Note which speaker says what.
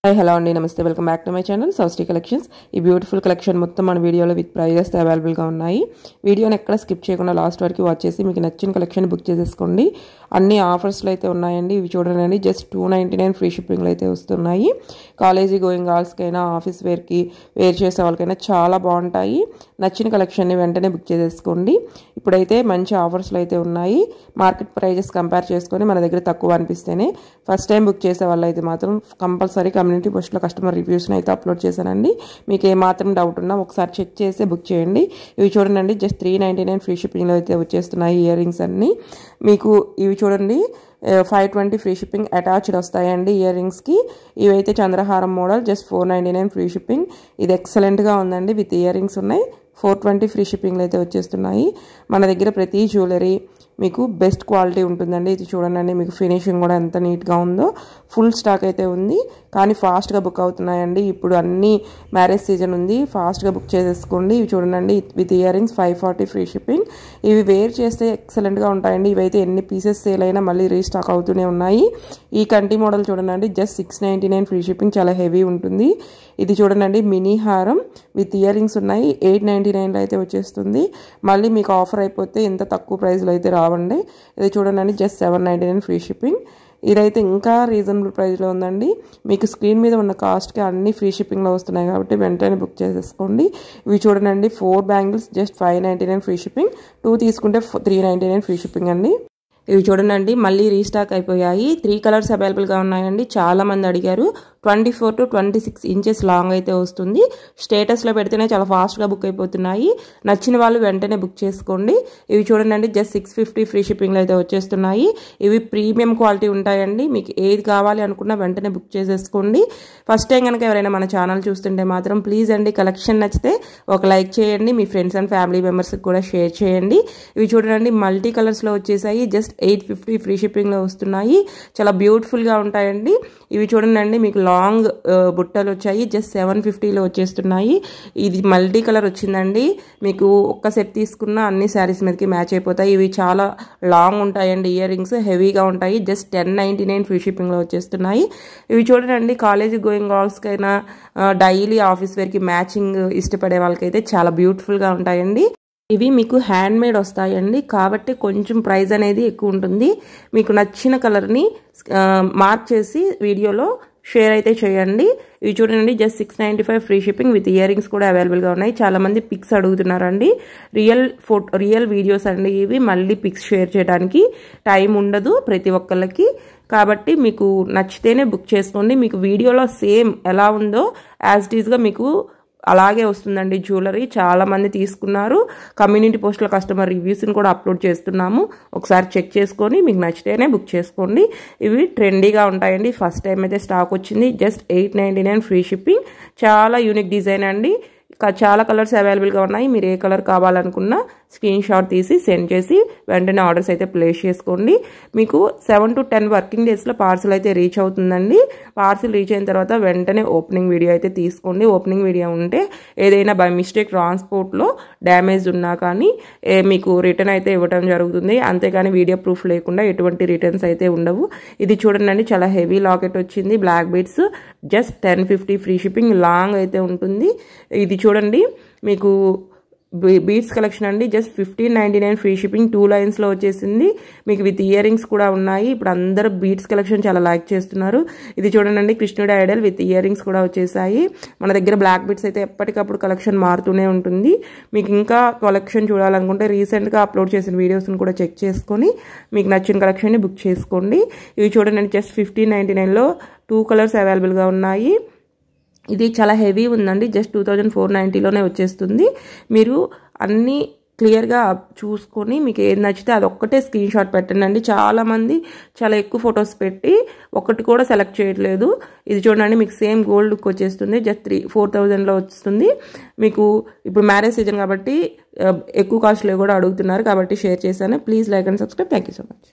Speaker 1: Hi hello అండి నమస్తే welcome back to my channel సౌస్టీ కలెక్షన్స్. ఈ బ్యూటిఫుల్ కలెక్షన్ మొత్తం మన వీడియోలో విత్ ప్రైజెస్ అవైలబుల్గా ఉన్నాయి. వీడియోని ఎక్కడ స్కిప్ చేయకుండా లాస్ట్ వరకు వాచ్ చేసి మీకు నచ్చిన కలెక్షన్ బుక్ చేసేసుకోండి. అన్ని ఆఫర్స్లో అయితే ఉన్నాయండి. ఇవి చూడండి, జస్ట్ $299 ఫ్రీ షిప్పింగ్లో అయితే వస్తున్నాయి. కాలేజీ గోయింగ్ గర్ల్స్కైనా ఆఫీస్ వేర్కి వేర్ చేసే వాళ్ళకైనా చాలా బాగుంటాయి. నచ్చిన కలెక్షన్ని వెంటనే బుక్ చేసేసుకోండి. ఇప్పుడైతే మంచి ఆఫర్స్లో అయితే ఉన్నాయి. మార్కెట్ ప్రైజెస్ కంపేర్ చేసుకొని మన దగ్గర తక్కువ అనిపిస్తేనే ఫస్ట్ టైం బుక్ చేసే వాళ్ళు అయితే మాత్రం కంపల్సరీ కమ్యూనిటీ పోస్ట్లో కస్టమర్ రివ్యూస్ని అయితే అప్లోడ్ చేశానండి. మీకు ఏమాత్రం డౌట్ ఉన్నా ఒకసారి చెక్ చేసి బుక్ చేయండి. ఇవి చూడండి, జస్ట్ $399 ఫ్రీ షిప్పింగ్లో అయితే వచ్చేస్తున్నాయి. ఇయర్ రింగ్స్ అన్నీ మీకు ఇవి చూడండి, $520 ఫ్రీ షిప్పింగ్ అటాచ్డ్ వస్తాయండి ఇయర్ రింగ్స్కి. ఇవైతే చంద్రహారం మోడల్, జస్ట్ $499 ఫ్రీ షిప్పింగ్. ఇది ఎక్సలెంట్గా ఉందండి, విత్ ఇయర్ రింగ్స్ ఉన్నాయి. $420 ఫ్రీ షిప్పింగ్లో అయితే వచ్చేస్తున్నాయి. మన దగ్గర ప్రతి జ్యువెలరీ మీకు బెస్ట్ క్వాలిటీ ఉంటుందండి. ఇది చూడండి, మీకు ఫినిషింగ్ కూడా ఎంత నీట్గా ఉందో. ఫుల్ స్టాక్ అయితే ఉంది, కానీ ఫాస్ట్గా బుక్ అవుతున్నాయండి. ఇప్పుడు అన్ని మ్యారేజ్ సీజన్ ఉంది, ఫాస్ట్గా బుక్ చేసేసుకోండి. ఇవి చూడండి, with ear rings $540 free shipping. ఇవి వేర్ చేస్తే ఎక్సలెంట్గా ఉంటాయండి. ఇవైతే ఎన్ని పీసెస్ సేల్ అయినా మళ్ళీ రీస్టాక్ అవుతూనే ఉన్నాయి. ఈ కంటి మోడల్ చూడండి, జస్ట్ $699 ఫ్రీ షిప్పింగ్. చాలా హెవీ ఉంటుంది. ఇది చూడండి, మినీ హారం విత్ ఇయర్ రింగ్స్ ఉన్నాయి. $899లో అయితే వచ్చేస్తుంది. మళ్ళీ మీకు ఆఫర్ అయిపోతే ఇంత తక్కువ ప్రైస్లో అయితే రావండి. ఇది చూడండి, జస్ట్ $799 ఫ్రీ షిప్పింగ్. ఇదైతే ఇంకా రీజనబుల్ ప్రైస్లో ఉందండి. మీకు స్క్రీన్ మీద ఉన్న కాస్ట్కి అన్ని ఫ్రీ షిప్పింగ్లో వస్తున్నాయి కాబట్టి వెంటనే బుక్ చేసేసుకోండి. ఇవి చూడండి, 4 బ్యాంగిల్స్ జస్ట్ $599 ఫ్రీ షిప్పింగ్. 2 తీసుకుంటే $399 ఫ్రీ షిప్పింగ్ అండి. ఇవి చూడండి, మళ్ళీ రీస్టాక్ అయిపోయాయి. 3 కలర్స్ అవైలబుల్గా ఉన్నాయండి. చాలామంది అడిగారు. 24 to 26 ఇంచెస్ లాంగ్ అయితే వస్తుంది. స్టేటస్లో పెడితేనే చాలా ఫాస్ట్గా బుక్ అయిపోతున్నాయి. నచ్చిన వాళ్ళు వెంటనే బుక్ చేసుకోండి. ఇవి చూడండి, జస్ట్ $650 ఫ్రీ షిప్పింగ్లో అయితే వచ్చేస్తున్నాయి. ఇవి ప్రీమియం క్వాలిటీ ఉంటాయండి. మీకు ఏది కావాలి అనుకున్నా వెంటనే బుక్ చేసేసుకోండి. ఫస్ట్ టైం కనుక ఎవరైనా మన ఛానల్ చూస్తుంటే మాత్రం ప్లీజ్ అండి, కలెక్షన్ నచ్చితే ఒక లైక్ చేయండి. మీ ఫ్రెండ్స్ అండ్ ఫ్యామిలీ మెంబర్స్కి కూడా షేర్ చేయండి. ఇవి చూడండి, మల్టీ కలర్స్లో వచ్చేసాయి. జస్ట్ $850 ఫ్రీ షిప్పింగ్లో వస్తున్నాయి. చాలా బ్యూటిఫుల్గా ఉంటాయండి. ఇవి చూడండి, మీకు లాంగ్ బుట్టలు వచ్చాయి. జస్ట్ $750లో వచ్చేస్తున్నాయి. ఇది మల్టీ కలర్ వచ్చిందండి. మీకు ఒక్క సెట్ తీసుకున్న అన్ని శారీస్ మీదకి మ్యాచ్ అయిపోతాయి. ఇవి చాలా లాంగ్ ఉంటాయండి. ఇయర్ రింగ్స్ హెవీగా ఉంటాయి. జస్ట్ $1099 ఫ్రీ షిప్పింగ్లో వచ్చేస్తున్నాయి. ఇవి చూడండి, కాలేజీ గోయింగ్ గర్ల్స్కైనా డైలీ ఆఫీస్ వేర్కి మ్యాచింగ్ ఇష్టపడే వాళ్ళకైతే చాలా బ్యూటిఫుల్గా ఉంటాయండి. ఇవి మీకు హ్యాండ్ మేడ్ వస్తాయండి, కాబట్టి కొంచెం ప్రైస్ అనేది ఎక్కువ ఉంటుంది. మీకు నచ్చిన కలర్ని మార్క్ చేసి వీడియోలో షేర్ అయితే చేయండి. ఇవి చూడండి, just $695 free shipping with ear rings కూడా అవైలబుల్గా ఉన్నాయి. చాలామంది పిక్స్ అడుగుతున్నారండి. రియల్ వీడియోస్ అండి ఇవి. మళ్ళీ పిక్స్ షేర్ చేయడానికి టైం ఉండదు ప్రతి ఒక్కళ్ళకి. కాబట్టి మీకు నచ్చితేనే బుక్ చేసుకోండి. మీకు వీడియోలో సేమ్ ఎలా ఉందో యాజ్ ఇట్ ఈస్గా మీకు అలాగే వస్తుందండి జ్యువెలరీ. చాలామంది తీసుకున్నారు. కమ్యూనిటీ పోస్ట్లో కస్టమర్ రివ్యూస్ని కూడా అప్లోడ్ చేస్తున్నాము. ఒకసారి చెక్ చేసుకొని మీకు నచ్చితేనే బుక్ చేసుకోండి. ఇవి ట్రెండీగా ఉంటాయండి. ఫస్ట్ టైం అయితే స్టాక్ వచ్చింది. Just $899 free shipping. చాలా యూనిక్ డిజైన్ అండి. చాలా కలర్స్ అవైలబుల్గా ఉన్నాయి. మీరు ఏ కలర్ కావాలనుకున్నా స్క్రీన్ షాట్ తీసి సెండ్ చేసి వెంటనే ఆర్డర్స్ అయితే ప్లేస్ చేసుకోండి. మీకు 7 to 10 వర్కింగ్ డేస్లో పార్సిల్ అయితే రీచ్ అవుతుందండి. పార్సిల్ రీచ్ అయిన తర్వాత వెంటనే ఓపెనింగ్ వీడియో అయితే తీసుకోండి. ఓపెనింగ్ వీడియో ఉంటే ఏదైనా బై మిస్టేక్ ట్రాన్స్పోర్ట్లో డ్యామేజ్ ఉన్నా కానీ మీకు రిటర్న్ అయితే ఇవ్వడం జరుగుతుంది. అంతేకాని వీడియో ప్రూఫ్ లేకుండా ఎటువంటి రిటర్న్స్ అయితే ఉండవు. ఇది చూడండి, చాలా హెవీ లాకెట్ వచ్చింది. Black beads just $1050 free shipping. Long అయితే ఉంటుంది. ఇది చూడండి, మీకు బీడ్స్ కలెక్షన్ అండి. Just $1599 free shipping. 2 లైన్స్లో వచ్చేసింది. మీకు విత్ ఇయర్ రింగ్స్ కూడా ఉన్నాయి. ఇప్పుడు అందరూ బీడ్స్ కలెక్షన్ చాలా లైక్ చేస్తున్నారు. ఇది చూడండి, కృష్ణుడి ఐడల్ విత్ ఇయర్ రింగ్స్ కూడా వచ్చేసాయి. మన దగ్గర బ్లాక్ బీడ్స్ అయితే ఎప్పటికప్పుడు కలెక్షన్ మారుతూనే ఉంటుంది. మీకు ఇంకా కలెక్షన్ చూడాలనుకుంటే రీసెంట్గా అప్లోడ్ చేసిన వీడియోస్ని కూడా చెక్ చేసుకొని మీకు నచ్చిన కలెక్షన్ని బుక్ చేసుకోండి. ఇవి చూడండి, జస్ట్ $1599లో 2 కలర్స్ అవైలబుల్గా ఉన్నాయి. ఇది చాలా హెవీ ఉందండి. జస్ట్ 2490లోనే వచ్చేస్తుంది. మీరు అన్నీ క్లియర్గా చూసుకొని మీకు ఏది నచ్చితే అది ఒక్కటే స్క్రీన్ షాట్ పెట్టండి. చాలామంది చాలా ఎక్కువ ఫొటోస్ పెట్టి ఒకటి కూడా సెలెక్ట్ చేయట్లేదు. ఇది చూడండి, మీకు సేమ్ గోల్డ్ లుక్ వచ్చేస్తుంది. జస్ట్ 4000లో వస్తుంది. మీకు ఇప్పుడు మ్యారేజ్ సీజన్ కాబట్టి ఎక్కువ కాస్ట్లో కూడా అడుగుతున్నారు కాబట్టి షేర్ చేశాను. Please like and subscribe. Thank you so much.